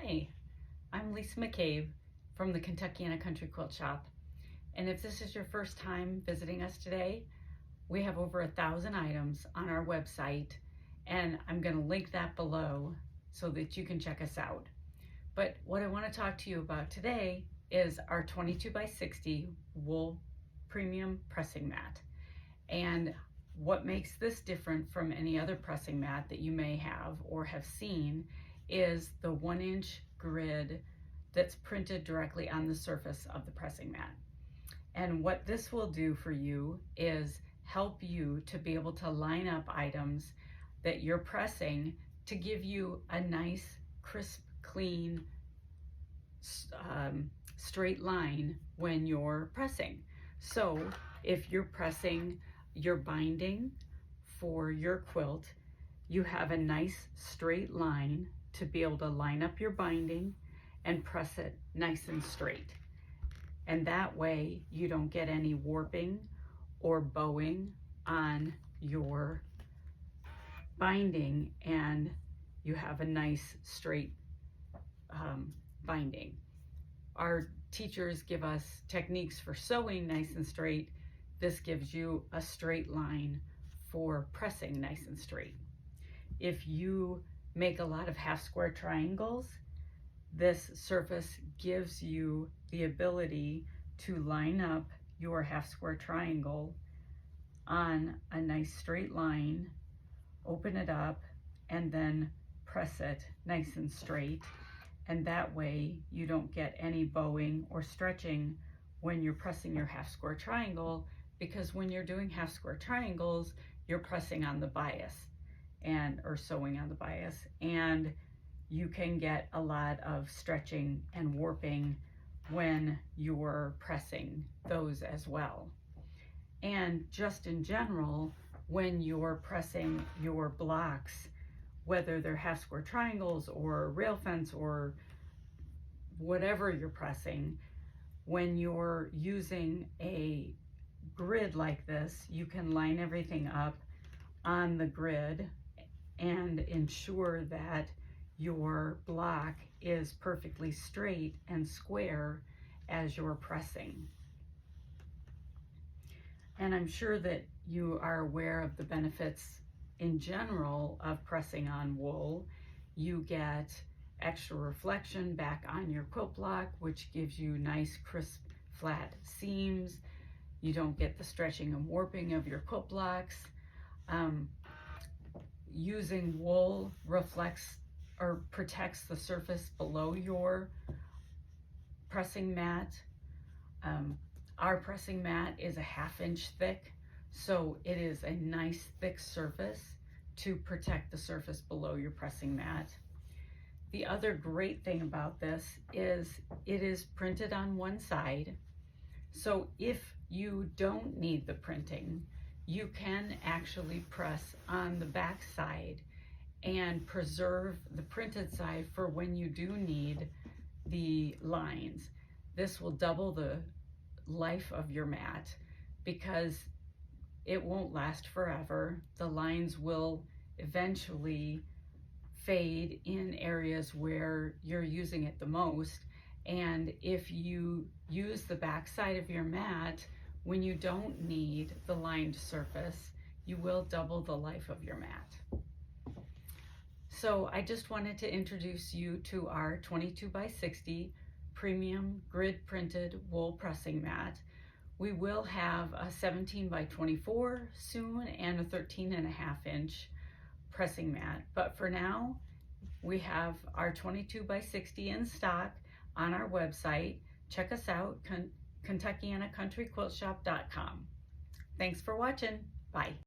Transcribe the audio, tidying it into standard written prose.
Hi, I'm Lisa McCabe from the Kentuckiana Country Quilt Shop. And if this is your first time visiting us today, we have over 1,000 items on our website, and I'm going to link that below so that you can check us out. But what I want to talk to you about today is our 22 by 60 wool premium pressing mat. And what makes this different from any other pressing mat that you may have or have seen is the 1-inch grid that's printed directly on the surface of the pressing mat. And what this will do for you is help you to be able to line up items that you're pressing to give you a nice, crisp, clean, straight line when you're pressing. So if you're pressing your binding for your quilt, you have a nice straight line to be able to line up your binding and press it nice and straight. And that way you don't get any warping or bowing on your binding, and you have a nice straight binding. Our teachers give us techniques for sewing nice and straight. This gives you a straight line for pressing nice and straight. If you make a lot of half square triangles, this surface gives you the ability to line up your half square triangle on a nice straight line, open it up, and then press it nice and straight. And that way you don't get any bowing or stretching when you're pressing your half square triangle, because when you're doing half square triangles, you're pressing on the bias or sewing on the bias, and you can get a lot of stretching and warping when you're pressing those as well. And just in general, when you're pressing your blocks, whether they're half square triangles or rail fence or whatever you're pressing, when you're using a grid like this, you can line everything up on the grid and ensure that your block is perfectly straight and square as you're pressing. And I'm sure that you are aware of the benefits in general of pressing on wool. You get extra reflection back on your quilt block, which gives you nice, crisp, flat seams. You don't get the stretching and warping of your quilt blocks. Using wool reflects or protects the surface below your pressing mat. Our pressing mat is a 1/2 inch thick, so it is a nice thick surface to protect the surface below your pressing mat. The other great thing about this is it is printed on one side, so if you don't need the printing, you can actually press on the back side and preserve the printed side for when you do need the lines. This will double the life of your mat because it won't last forever. The lines will eventually fade in areas where you're using it the most. And if you use the back side of your mat when you don't need the lined surface, you will double the life of your mat. So I just wanted to introduce you to our 22 by 60 premium grid printed wool pressing mat. We will have a 17 by 24 soon and a 13.5 inch pressing mat. But for now, we have our 22 by 60 in stock on our website. Check us out, KentuckianaCountryQuiltShop.com. Thanks for watching. Bye.